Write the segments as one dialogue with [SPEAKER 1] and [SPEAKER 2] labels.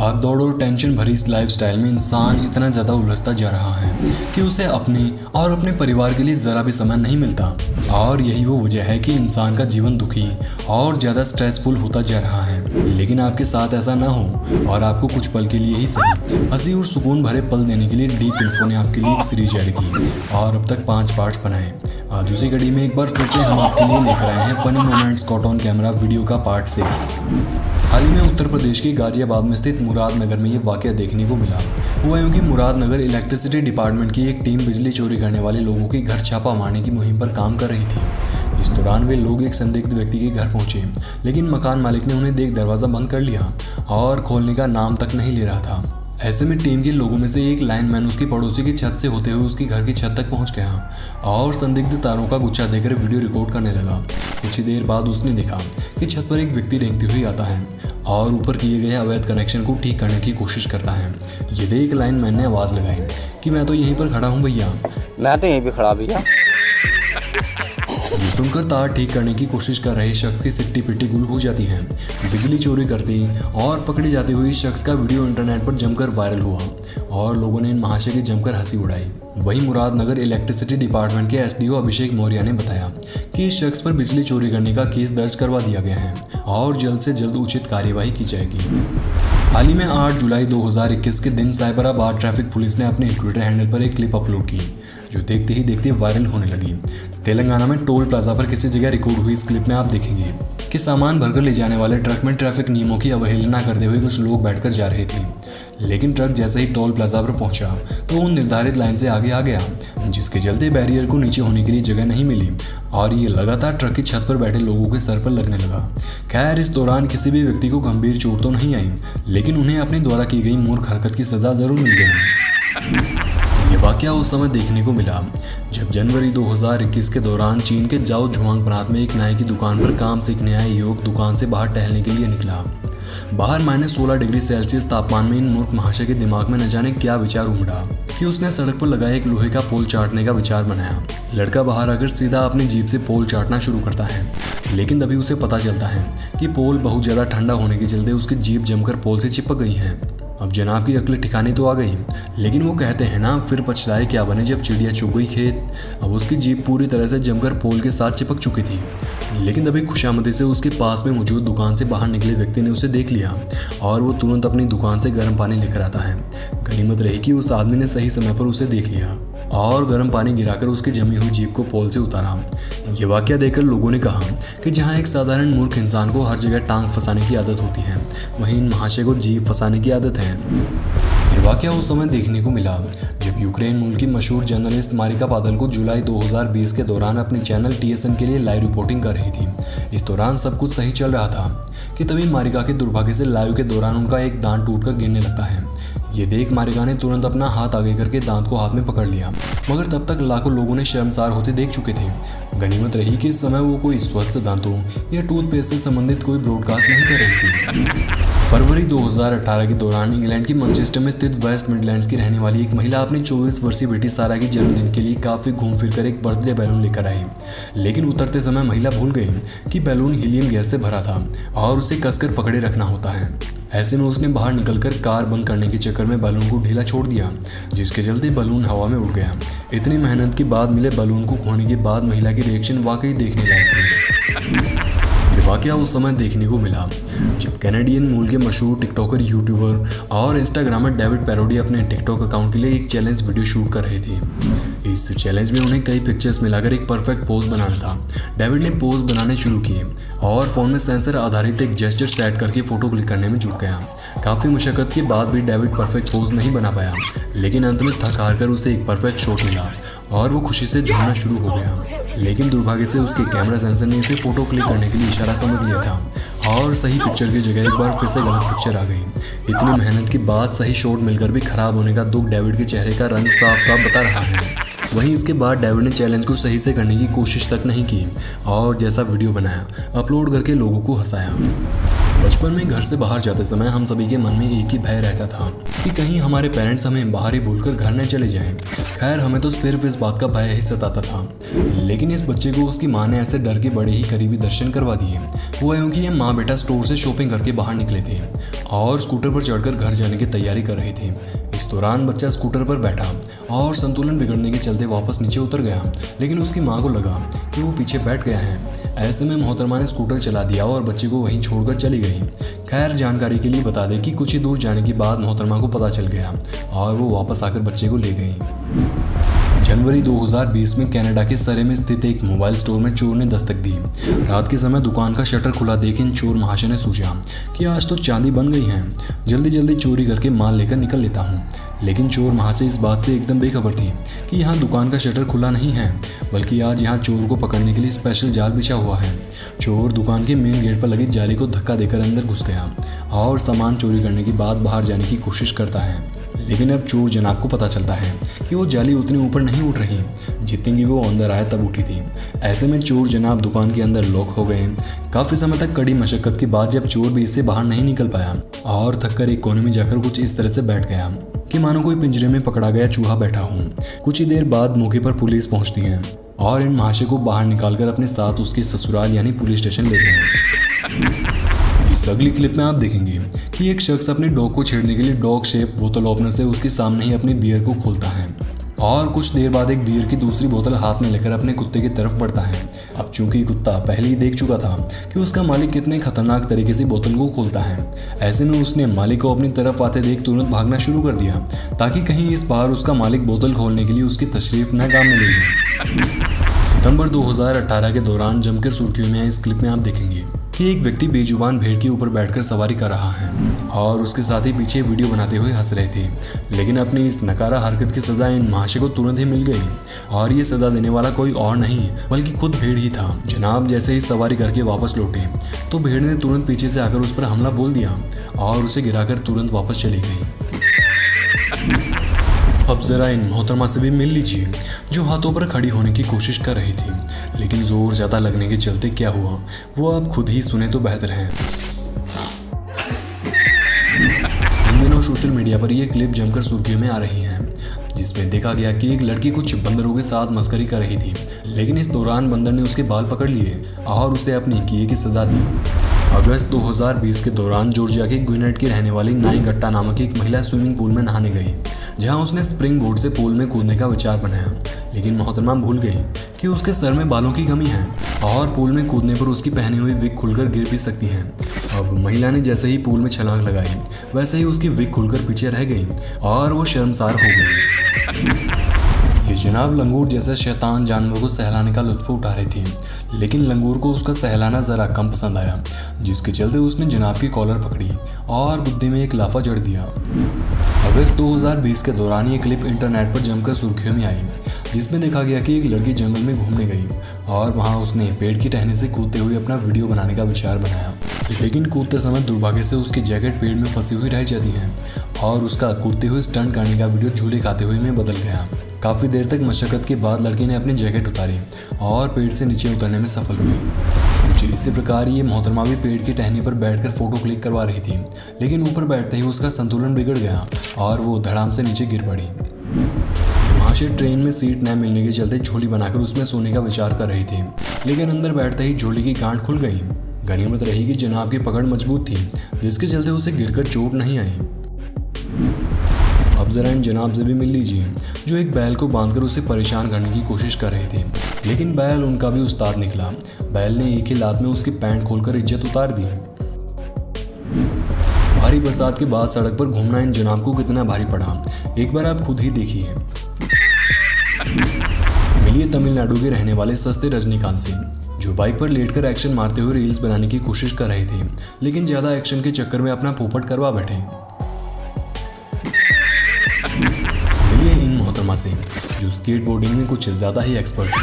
[SPEAKER 1] भागदौड़ और टेंशन भरी इस लाइफस्टाइल में इंसान इतना ज़्यादा उलझता जा रहा है कि उसे अपनी और अपने परिवार के लिए ज़रा भी समय नहीं मिलता। और यही वो वजह है कि इंसान का जीवन दुखी और ज़्यादा स्ट्रेसफुल होता जा रहा है। लेकिन आपके साथ ऐसा ना हो और आपको कुछ पल के लिए ही सही हंसी और सुकून भरे पल देने के लिए डीप इन्फो ने आपके लिए एक सीरीज जारी की और अब तक 5 पार्ट्स बनाए। आज उसी कड़ी में एक बार फिर से हम आपके लिए लेकर आए हैं funny moments caught on camera video का पार्ट 6। हाल ही में उत्तर प्रदेश के गाजियाबाद में स्थित मुरादनगर में ये वाकया देखने को मिला। हुआ यूं कि मुरादनगर इलेक्ट्रिसिटी डिपार्टमेंट की एक टीम बिजली चोरी करने वाले लोगों के घर छापा मारने की मुहिम पर काम कर रही थी। इस दौरान वे लोग एक संदिग्ध व्यक्ति के घर पहुंचे, लेकिन मकान मालिक ने उन्हें देख दरवाज़ा बंद कर लिया और खोलने का नाम तक नहीं ले रहा था। ऐसे में टीम के लोगों में से एक लाइनमैन उसकी पड़ोसी की छत से होते हुए उसकी घर की छत तक पहुंच गया और संदिग्ध तारों का गुच्छा देकर वीडियो रिकॉर्ड करने लगा। कुछ ही देर बाद उसने देखा कि छत पर एक व्यक्ति रेंगते हुए आता है और ऊपर किए गए अवैध कनेक्शन को ठीक करने की कोशिश करता है। ये देख लाइनमैन ने आवाज़ लगाई कि मैं तो यहीं पर खड़ा हूँ भैया।
[SPEAKER 2] मैं तो यहीं पे खड़ा भैया।
[SPEAKER 1] ये सुनकर तार ठीक करने की कोशिश कर रहे शख्स की सिट्टी पिट्टी गुल हो जाती है। बिजली चोरी करती और पकड़ी जाती हुई शख्स का वीडियो इंटरनेट पर जमकर वायरल हुआ और लोगों ने इन महाशय की जमकर हंसी उड़ाई। वहीं मुरादनगर इलेक्ट्रिसिटी डिपार्टमेंट के एसडीओ अभिषेक मौर्य ने बताया कि इस शख्स पर बिजली चोरी करने का केस दर्ज करवा दिया गया है और जल्द से जल्द उचित कार्यवाही की जाएगी। हाल ही में 8 जुलाई 2021 के दिन साइबराबाद ट्रैफिक पुलिस ने अपने ट्विटर हैंडल पर एक क्लिप अपलोड की जो देखते ही देखते वायरल होने लगी। तेलंगाना में टोल प्लाजा पर किसी जगह रिकॉर्ड हुई इस क्लिप में आप देखेंगे कि सामान भरकर ले जाने वाले ट्रक में ट्रैफिक नियमों की अवहेलना करते हुए कुछ लोग बैठकर जा रहे थे। लेकिन ट्रक जैसे ही टोल प्लाजा पर पहुंचा तो वो निर्धारित लाइन से आगे आ गया, जिसके चलते बैरियर को नीचे होने के लिए जगह नहीं मिली और ये लगातार ट्रक की छत पर बैठे लोगों के सर पर लगने लगा। खैर, इस दौरान किसी भी व्यक्ति को गंभीर चोट तो नहीं आई, लेकिन उन्हें अपने द्वारा की गई मूर्ख हरकत की सजा जरूर मिल गई। ये वाकया उस समय देखने को मिला जब जनवरी 2021 के दौरान चीन के जाओ जुआंग प्रांत में एक नाई की दुकान पर काम सीखने आए युवक दुकान से बाहर टहलने के लिए निकला। बाहर -16 डिग्री सेल्सियस तापमान में इन मूर्ख महाशय के दिमाग में न जाने क्या विचार उमड़ा कि उसने सड़क पर लगाए एक लोहे का पोल चाटने का विचार बनाया। लड़का बाहर आकर सीधा अपनी जीप से पोल चाटना शुरू करता है, लेकिन तभी उसे पता चलता है कि पोल बहुत ज़्यादा ठंडा होने के चलते उसकी जीप जमकर पोल से चिपक गई है। अब जनाब की अक्ल ठिकाने तो आ गई, लेकिन वो कहते हैं ना, फिर पछताए क्या बने जब चिड़िया चुग गई खेत। अब उसकी जीप पूरी तरह से जमकर पोल के साथ चिपक चुकी थी, लेकिन तभी खुशामदी से उसके पास में मौजूद दुकान से बाहर निकले व्यक्ति ने उसे देख लिया और वो तुरंत अपनी दुकान से गर्म पानी लेकर आता है। गनीमत रही कि उस आदमी ने सही समय पर उसे देख लिया और गर्म पानी गिराकर उसकी जमी हुई जीप को पोल से उतारा। ये वाकया देखकर लोगों ने कहा कि जहाँ एक साधारण मूर्ख इंसान को हर जगह टांग फंसाने की आदत होती है, वहीं इन महाशय को जीप फंसाने की आदत है। ये वाकया उस समय देखने को मिला जब यूक्रेन मूल की मशहूर जर्नलिस्ट मारिका पादल को जुलाई 2020 के दौरान अपने चैनल TSN के लिए लाइव रिपोर्टिंग कर रही थी। इस दौरान सब कुछ सही चल रहा था कि तभी मारिका के दुर्भाग्य से लाइव के दौरान उनका एक दांत टूटकर गिरने लगता है। ये देख मारिका ने तुरंत अपना हाथ आगे करके दांत को हाथ में पकड़ लिया, मगर तब तक लाखों लोगों ने शर्मसार होते देख चुके थे। गनीमत रही कि इस समय वो कोई स्वस्थ दांतों या टूथपेस्ट से संबंधित कोई ब्रॉडकास्ट नहीं कर रही थी। फरवरी 2018 के दौरान इंग्लैंड की मैनचेस्टर में स्थित वेस्ट मिडलैंड्स की रहने वाली एक महिला अपनी 24 वर्षीय बेटी सारा की जन्मदिन के लिए काफ़ी घूम फिर कर एक बर्थडे बैलून लेकर आई, लेकिन उतरते समय महिला भूल गई कि बैलून हीलियम गैस से भरा था और उसे कसकर पकड़े रखना होता है। ऐसे में उसने बाहर निकलकर कार बंद करने के चक्कर में बैलून को ढीला छोड़ दिया, जिसके चलते बैलून हवा में उड़ गया। इतनी मेहनत के बाद मिले बैलून को खोने के बाद महिला की रिएक्शन वाकई देखने लायक थी। वाकया उस समय देखने को मिला जब कैनेडियन मूल के मशहूर टिकटॉकर, यूट्यूबर और इंस्टाग्रामर डेविड पैरोडी अपने टिकटॉक अकाउंट के लिए एक चैलेंज वीडियो शूट कर रहे थे। इस चैलेंज में उन्हें कई पिक्चर्स मिलाकर एक परफेक्ट पोज बनाना था। डेविड ने पोज बनाने शुरू किए और फ़ोन में सेंसर आधारित एक जेस्चर सेट करके फ़ोटो क्लिक करने में जुट गया। काफ़ी मशक्क़त के बाद भी डेविड परफेक्ट पोज नहीं बना पाया, लेकिन अंत में थक हार कर उसे एक परफेक्ट शॉट मिला और वो खुशी से झूमना शुरू हो गया। लेकिन दुर्भाग्य से उसके कैमरा सेंसर ने इसे फ़ोटो क्लिक करने के लिए इशारा समझ लिया था और सही पिक्चर की जगह एक बार फिर से गलत पिक्चर आ गई। इतनी मेहनत के बाद सही शॉट मिलकर भी खराब होने का दुख डेविड के चेहरे का रंग साफ साफ बता रहा है। वहीं इसके बाद डेविड ने चैलेंज को सही से करने की कोशिश तक नहीं की और जैसा वीडियो बनाया अपलोड करके लोगों को हंसाया। बचपन में घर से बाहर जाते समय हम सभी के मन में एक ही भय रहता था कि कहीं हमारे पेरेंट्स हमें बाहर ही भूलकर घर न चले जाएं। खैर हमें तो सिर्फ इस बात का भय ही सताता था, लेकिन इस बच्चे को उसकी माँ ने ऐसे डर के बड़े ही करीबी दर्शन करवा दिए। हुआ यूं कि ये माँ बेटा स्टोर से शॉपिंग करके बाहर निकले थे और स्कूटर पर चढ़कर घर जाने की तैयारी कर रहे थे। इस दौरान बच्चा स्कूटर पर बैठा और संतुलन बिगड़ने के चलते वापस नीचे उतर गया, लेकिन उसकी माँ को लगा कि वो पीछे बैठ गया है। ऐसे में मोहतरमा ने स्कूटर चला दिया और बच्चे को वहीं छोड़कर चली गई। खैर जानकारी के लिए बता दें कि कुछ ही दूर जाने के बाद मोहतरमा को पता चल गया और वो वापस आकर बच्चे को ले गई। जनवरी 2020 में कनाडा के सरे में स्थित एक मोबाइल स्टोर में चोर ने दस्तक दी। रात के समय दुकान का शटर खुला देख इन चोर महाशय ने सोचा कि आज तो चांदी बन गई है, जल्दी जल्दी चोरी करके माल लेकर निकल लेता हूँ। लेकिन चोर महाशय इस बात से एकदम बेखबर थी कि यहाँ दुकान का शटर खुला नहीं है, बल्कि आज यहाँ चोर को पकड़ने के लिए स्पेशल जाल बिछा हुआ है। चोर दुकान के मेन गेट पर लगी जाली को धक्का देकर अंदर घुस गया और सामान चोरी करने के बाद बाहर जाने की कोशिश करता है। लेकिन अब चोर जनाब को पता चलता है कि वो जाली उतनी ऊपर नहीं उठ रही जितनी की वो अंदर आया तब उठी थी। ऐसे में चोर जनाब दुकान के अंदर लॉक हो गए। काफ़ी समय तक कड़ी मशक्कत के बाद जब चोर भी इससे बाहर नहीं निकल पाया और थककर एक कोने में जाकर कुछ इस तरह से बैठ गया कि मानो कोई पिंजरे में पकड़ा गया चूहा बैठा हो। कुछ ही देर बाद मौके पर पुलिस पहुंचती है और इन महाशय को बाहर निकालकर अपने साथ उसके ससुराल यानी पुलिस स्टेशन ले गए। इस अगली क्लिप में आप देखेंगे कि एक शख्स अपने डॉग को छेड़ने के लिए डॉग शेप बोतल ओपनर से उसके सामने ही अपनी बियर को खोलता है और कुछ देर बाद एक बियर की दूसरी बोतल हाथ में लेकर अपने कुत्ते की तरफ बढ़ता है। अब चूंकि कुत्ता पहले ही देख चुका था कि उसका मालिक कितने खतरनाक तरीके से बोतल को खोलता है, ऐसे में उसने मालिक को अपनी तरफ आते देख तुरंत भागना शुरू कर दिया ताकि कहीं इस बार उसका मालिक बोतल खोलने के लिए उसकी तशरीफ न काम में ले ले। सितंबर 2018 के दौरान जमकर सुर्खियों में इस क्लिप में आप देखेंगे कि एक व्यक्ति बेजुबान भेड़ के ऊपर बैठकर सवारी कर रहा है और उसके साथ ही पीछे वीडियो बनाते हुए हंस रहे थे। लेकिन अपनी इस नकारा हरकत की सजा इन महाशय को तुरंत ही मिल गई और ये सजा देने वाला कोई और नहीं बल्कि खुद भेड़ ही था। जनाब जैसे ही सवारी करके वापस लौटे तो भेड़ ने तुरंत पीछे से आकर उस पर हमला बोल दिया और उसे गिराकर तुरंत वापस चली गई। अब जरा इन मोहतरमा से भी मिल लीजिए जो हाथों पर खड़ी होने की कोशिश कर रही थी, लेकिन जोर ज़्यादा लगने के चलते क्या हुआ वो आप खुद ही सुने तो बेहतर है। इन दिनों सोशल मीडिया पर ये क्लिप जमकर सुर्खियों में आ रही है जिसमें देखा गया कि एक लड़की कुछ बंदरों के साथ मस्करी कर रही थी, लेकिन इस दौरान बंदर ने उसके बाल पकड़ लिए और उसे अपनी किए की सजा दी। अगस्त 2020 के दौरान जॉर्जिया के ग्विनेट की रहने वाली नाई गट्टा नामक एक महिला स्विमिंग पूल में नहाने गई, जहां उसने स्प्रिंग बोर्ड से पूल में कूदने का विचार बनाया। लेकिन मोहतरमा भूल गई कि उसके सर में बालों की कमी है और पूल में कूदने पर उसकी पहनी हुई विग खुलकर गिर भी सकती है। अब महिला ने जैसे ही पूल में छलांग लगाई वैसे ही उसकी विग खुलकर पीछे रह गई और वो शर्मसार हो गई। ये जनाब लंगूर जैसे शैतान जानवर को सहलाने का लुत्फ उठा रही थी, लेकिन लंगूर को उसका सहलाना ज़रा कम पसंद आया, जिसके चलते उसने जनाब की कॉलर पकड़ी और गुद्दे में एक लाफा जड़ दिया। अगस्त 2020 के दौरान ये क्लिप इंटरनेट पर जमकर सुर्खियों में आई, जिसमें देखा गया कि एक लड़की जंगल में घूमने गई और वहाँ उसने पेड़ की टहनी से कूदते हुए अपना वीडियो बनाने का विचार बनाया। लेकिन कूदते समय दुर्भाग्य से उसकी जैकेट पेड़ में फंसी हुई रह जाती है और उसका कूदते हुए स्टंट करने का वीडियो झूले खाते हुए में बदल गया। काफ़ी देर तक मशक्कत के बाद लड़की ने अपनी जैकेट उतारी और पेड़ से नीचे उतरने में सफल हुई। कुछ इसी प्रकार ये मोहतरमा भी पेड़ की टहनी पर बैठकर फोटो क्लिक करवा रही थी, लेकिन ऊपर बैठते ही उसका संतुलन बिगड़ गया और वो धड़ाम से नीचे गिर पड़ी। महाशय ट्रेन में सीट न मिलने के चलते झोली बनाकर उसमें सोने का विचार कर रही थी, लेकिन अंदर बैठते ही झोली की गांठ खुल गई। गनीमत रही कि जनाब की पकड़ मजबूत थी, जिसके चलते उसे गिरकर चोट नहीं आई। अब जरा इन जनाब से भी मिल लीजिए जो एक बैल को बांधकर उसे परेशान करने की कोशिश कर रहे थे, लेकिन बैल उनका भी उस्ताद निकला। बैल ने एक ही लात में उसकी पैंट खोलकर इज्जत उतार दी। भारी बरसात के बाद सड़क पर घूमना इन जनाब को कितना भारी पड़ा, एक बार आप खुद ही देखिए। मिलिए तमिलनाडु के रहने वाले सस्ते रजनीकांत से, जो बाइक पर लेटकर एक्शन मारते हुए रील्स बनाने की कोशिश कर रहे थे, लेकिन ज़्यादा एक्शन के चक्कर में अपना पोपट करवा बैठे। मिलिए इन मोहतरमा से जो स्केटबोर्डिंग में कुछ ज़्यादा ही एक्सपर्ट थी।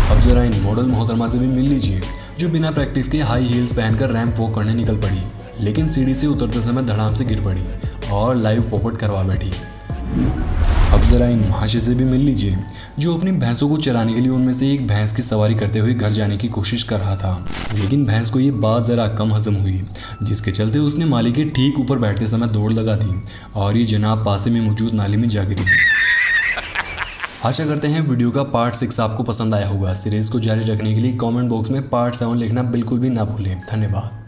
[SPEAKER 1] अब जरा इन मॉडल मोहतरमा से भी मिल लीजिए जो बिना प्रैक्टिस के हाई हील्स पहनकर रैंप वॉक करने निकल पड़ी, लेकिन सीढ़ी से उतरते समय धड़ाम से गिर पड़ी और लाइव पोपट करवा बैठी। अब आप ज़रा इन महाशय से भी मिल लीजिए जो अपनी भैंसों को चराने के लिए उनमें से एक भैंस की सवारी करते हुए घर जाने की कोशिश कर रहा था। लेकिन भैंस को ये बात ज़रा कम हजम हुई, जिसके चलते उसने माली के ठीक ऊपर बैठते समय दौड़ लगा दी और ये जनाब पासे में मौजूद नाली में जा गिरी। आशा करते हैं वीडियो का पार्ट 6 आपको पसंद आया होगा। सीरीज़ को जारी रखने के लिए कमेंट बॉक्स में पार्ट 7 लिखना बिल्कुल भी ना भूलें। धन्यवाद।